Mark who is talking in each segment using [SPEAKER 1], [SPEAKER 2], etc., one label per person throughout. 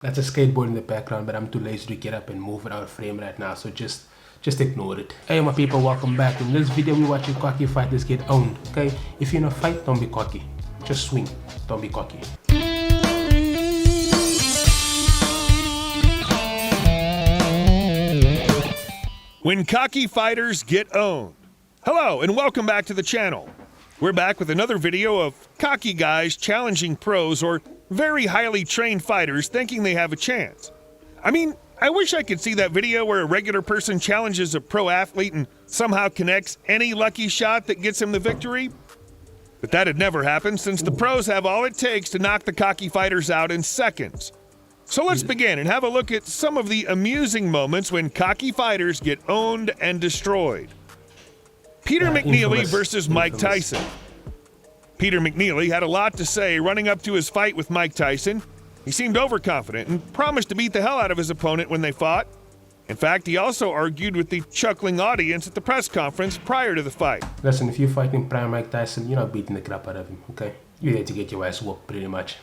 [SPEAKER 1] That's a skateboard in the background, but I'm too lazy to get up and move it out of frame right now, so just ignore it. Hey my people, welcome back. In this video, we're watching cocky fighters get owned, okay? If you're in a fight, don't be cocky. Just swing, don't be cocky.
[SPEAKER 2] When cocky fighters get owned. Hello, and welcome back to the channel. We're back with another video of cocky guys challenging pros or very highly trained fighters thinking they have a chance. I mean, I wish I could see that video where a regular person challenges a pro athlete and somehow connects any lucky shot that gets him the victory. But that'd never happen since the pros have all it takes to knock the cocky fighters out in seconds. So let's begin and have a look at some of the amusing moments when cocky fighters get owned and destroyed. Peter McNeely versus Mike Tyson. Peter McNeely had a lot to say running up to his fight with Mike Tyson. He seemed overconfident and promised to beat the hell out of his opponent when they fought. In fact, he also argued with the chuckling audience at the press conference prior to the fight.
[SPEAKER 1] Listen, if you're fighting prime Mike Tyson, you're not beating the crap out of him, okay? You're there to get your ass whooped, pretty much.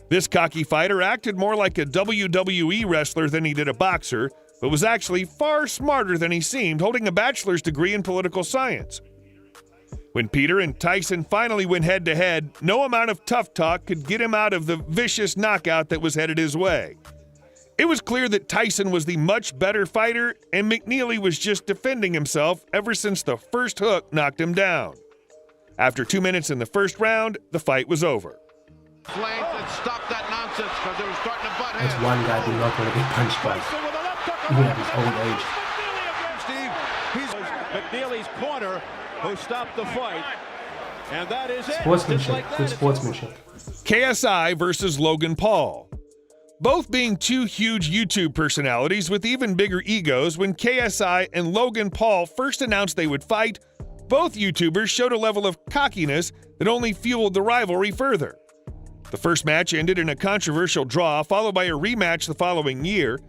[SPEAKER 2] This cocky fighter acted more like a WWE wrestler than he did a boxer, but was actually far smarter than he seemed, holding a bachelor's degree in political science. When Peter and Tyson finally went head-to-head, no amount of tough talk could get him out of the vicious knockout that was headed his way. It was clear that Tyson was the much better fighter, and McNeely was just defending himself ever since the first hook knocked him down. After 2 minutes in the first round, the fight was over.
[SPEAKER 3] Flames and stop that nonsense because they were starting to butt
[SPEAKER 1] That's one guy who not going to get punched by, even at his old age.
[SPEAKER 4] Steve, he's McNeely's corner who stopped the fight, and that is it.
[SPEAKER 1] Sportsmanship, good sportsmanship.
[SPEAKER 2] KSI versus Logan Paul. Both being two huge YouTube personalities with even bigger egos, when KSI and Logan Paul first announced they would fight, both YouTubers showed a level of cockiness that only fueled the rivalry further. The first match ended in a controversial draw, followed by a rematch the following year,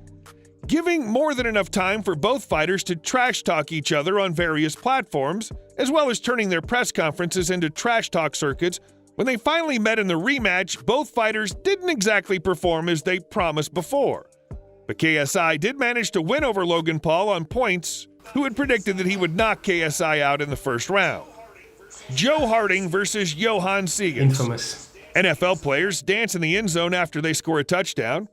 [SPEAKER 2] giving more than enough time for both fighters to trash talk each other on various platforms, as well as turning their press conferences into trash talk circuits. When they finally met in the rematch, both fighters didn't exactly perform as they promised before. But KSI did manage to win over Logan Paul on points, who had predicted that he would knock KSI out in the first round. Joe Harding versus Johan Seegans.
[SPEAKER 1] Infamous.
[SPEAKER 2] NFL players dance in the end zone after they score a touchdown.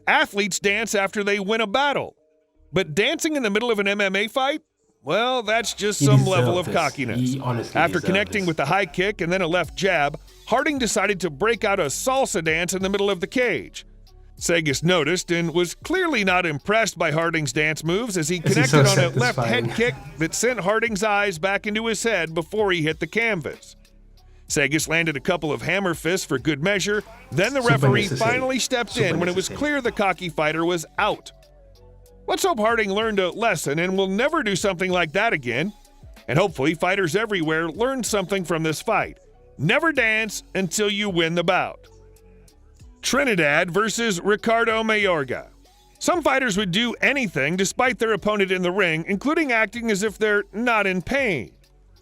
[SPEAKER 2] Athletes dance after they win a battle. But dancing in the middle of an MMA fight? Well, that's just some level of cockiness. After connecting with a high kick and then a left jab, Harding decided to break out a salsa dance in the middle of the cage. Seegans noticed and was clearly not impressed by Harding's dance moves as he connected on a left head kick that sent Harding's eyes back into his head before he hit the canvas. Seegans landed a couple of hammer fists for good measure. Then the referee finally stepped in when it was clear the cocky fighter was out. Let's hope Harding learned a lesson and will never do something like that again. And hopefully fighters everywhere learn something from this fight. Never dance until you win the bout. Trinidad versus Ricardo Mayorga. Some fighters would do anything despite their opponent in the ring, including acting as if they're not in pain.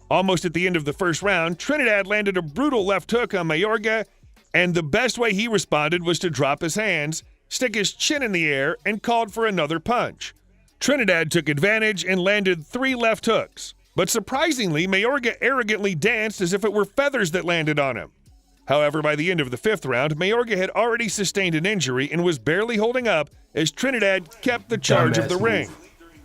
[SPEAKER 2] Almost at the end of the first round, Trinidad landed a brutal left hook on Mayorga, and the best way he responded was to drop his hands, stick his chin in the air, and called for another punch. Trinidad took advantage and landed 3 left hooks, but surprisingly, Mayorga arrogantly danced as if it were feathers that landed on him. However, by the end of the 5th round, Mayorga had already sustained an injury and was barely holding up as Trinidad kept the charge of the ring.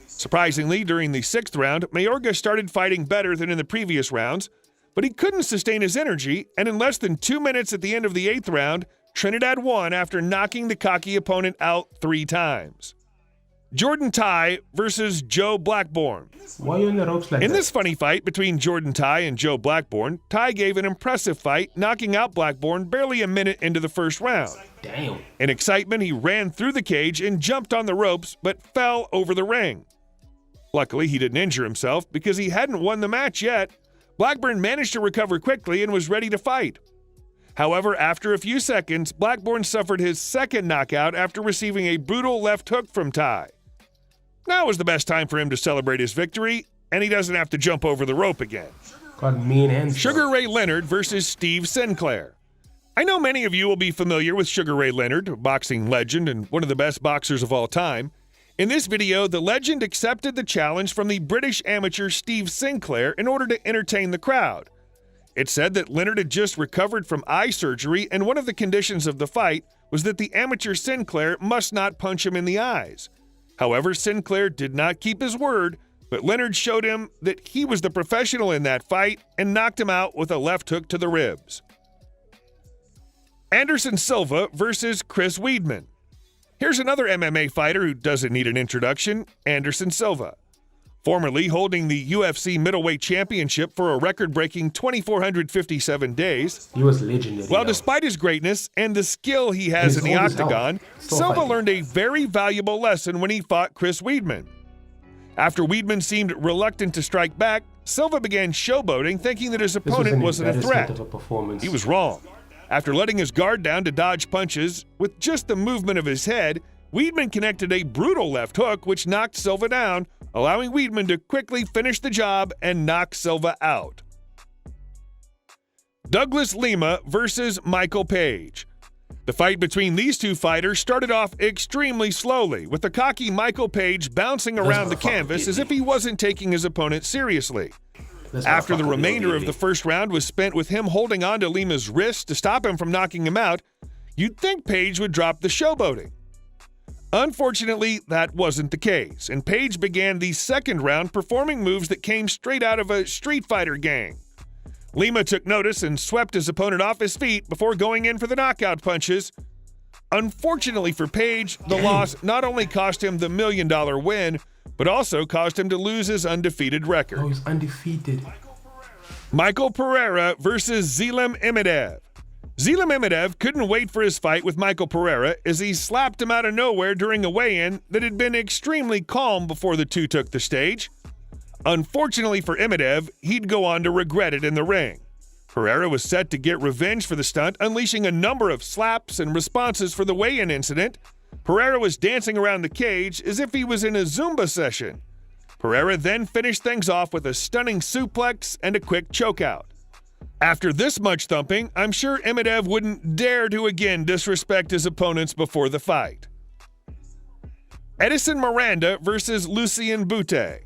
[SPEAKER 2] Surprisingly, during the 6th round, Mayorga started fighting better than in the previous rounds, but he couldn't sustain his energy, and in less than 2 minutes at the end of the 8th round, Trinidad won after knocking the cocky opponent out 3 times. Jordan Tai versus Joe Blackburn.
[SPEAKER 1] Why are you in the ropes like that?
[SPEAKER 2] In this funny fight between Jordan Tai and Joe Blackburn, Tai gave an impressive fight, knocking out Blackburn barely a minute into the first round.
[SPEAKER 1] Damn.
[SPEAKER 2] In excitement, he ran through the cage and jumped on the ropes, but fell over the ring. Luckily, he didn't injure himself because he hadn't won the match yet. Blackburn managed to recover quickly and was ready to fight. However, after a few seconds, Blackburn suffered his second knockout after receiving a brutal left hook from Tai. Now is the best time for him to celebrate his victory, and he doesn't have to jump over the rope again.
[SPEAKER 1] Called mean hands.
[SPEAKER 2] Sugar Ray Leonard versus Steve Sinclair. I know many of you will be familiar with Sugar Ray Leonard, a boxing legend and one of the best boxers of all time. In this video, the legend accepted the challenge from the British amateur Steve Sinclair in order to entertain the crowd. It said that Leonard had just recovered from eye surgery, and one of the conditions of the fight was that the amateur Sinclair must not punch him in the eyes. However, Sinclair did not keep his word, but Leonard showed him that he was the professional in that fight and knocked him out with a left hook to the ribs. Anderson Silva versus Chris Weidman. Here's another MMA fighter who doesn't need an introduction, Anderson Silva. Formerly holding the UFC middleweight championship for a record-breaking 2,457 days.
[SPEAKER 1] He was legendary.
[SPEAKER 2] Well, despite his greatness and the skill he has in the octagon, Silva learned a very valuable lesson when he fought Chris Weidman. After Weidman seemed reluctant to strike back, Silva began showboating, thinking that his opponent wasn't a threat. He was wrong. After letting his guard down to dodge punches, with just the movement of his head, Weidman connected a brutal left hook which knocked Silva down, allowing Weidman to quickly finish the job and knock Silva out. Douglas Lima versus Michael Page. The fight between these two fighters started off extremely slowly, with the cocky Michael Page bouncing around the canvas as if he wasn't taking his opponent seriously. After the remainder of the first round was spent with him holding on to Lima's wrist to stop him from knocking him out, you'd think Page would drop the showboating. Unfortunately, that wasn't the case, and Page began the second round performing moves that came straight out of a Street Fighter gang. Lima took notice and swept his opponent off his feet before going in for the knockout punches. Unfortunately for Page, the loss not only cost him the $1 million win, but also caused him to lose his undefeated record.
[SPEAKER 1] Oh, he's undefeated.
[SPEAKER 2] Michael Pereira versus Zelim Imadaev. Zelim Imadaev couldn't wait for his fight with Michael Pereira as he slapped him out of nowhere during a weigh-in that had been extremely calm before the two took the stage. Unfortunately for Imadaev, he'd go on to regret it in the ring. Pereira was set to get revenge for the stunt, unleashing a number of slaps and responses for the weigh-in incident. Pereira was dancing around the cage as if he was in a Zumba session. Pereira then finished things off with a stunning suplex and a quick chokeout. After this much thumping, I'm sure Imadaev wouldn't dare to again disrespect his opponents before the fight. Edison Miranda versus Lucien Bute.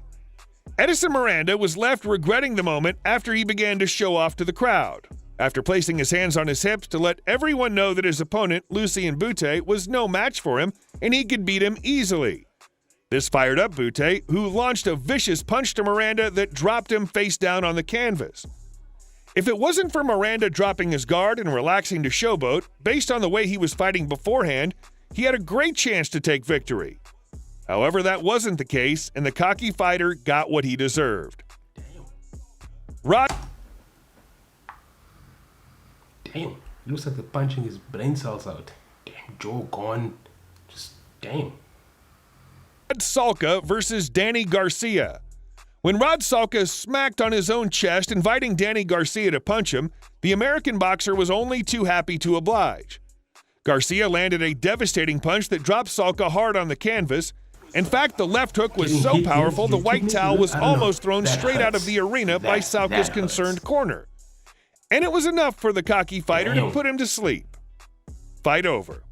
[SPEAKER 2] Edison Miranda was left regretting the moment after he began to show off to the crowd. After placing his hands on his hips to let everyone know that his opponent, Lucien Bute, was no match for him and he could beat him easily. This fired up Bute, who launched a vicious punch to Miranda that dropped him face down on the canvas. If it wasn't for Miranda dropping his guard and relaxing to showboat, based on the way he was fighting beforehand, he had a great chance to take victory. However, that wasn't the case, and the cocky fighter got what he deserved.
[SPEAKER 1] Damn, looks like they're punching his brain cells out. Damn, jaw gone. Just damn.
[SPEAKER 2] Rod Salka versus Danny Garcia. When Rod Salka smacked on his own chest, inviting Danny Garcia to punch him, the American boxer was only too happy to oblige. Garcia landed a devastating punch that dropped Salka hard on the canvas. In fact, the left hook was so powerful the white towel was almost thrown straight out of the arena by Salka's concerned corner. And it was enough for the cocky fighter to put him to sleep. Fight over.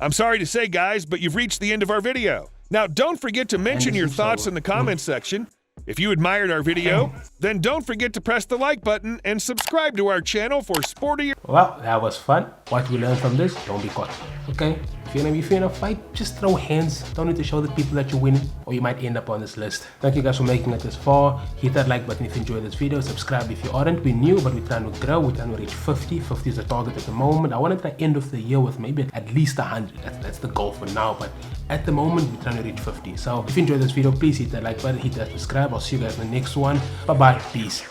[SPEAKER 2] I'm sorry to say, guys, but you've reached the end of our video. Now, don't forget to mention your thoughts in the comments section. If you admired our video, then don't forget to press the like button and subscribe to our channel for sportier.
[SPEAKER 1] Well, that was fun. What we learned from this, don't be cocky, okay? If you're in a fight, just throw hands. Don't need to show the people that you're winning, or you might end up on this list. Thank you guys for making it this far. Hit that like button if you enjoyed this video. Subscribe if you aren't. We're new, but we're trying to grow. We're trying to reach 50. 50 is the target at the moment. I want to try end of the year with maybe at least 100. That's the goal for now, but at the moment, we're trying to reach 50. So if you enjoyed this video, please hit that like button, hit that subscribe. I'll see you guys in the next one. Bye-bye. Peace.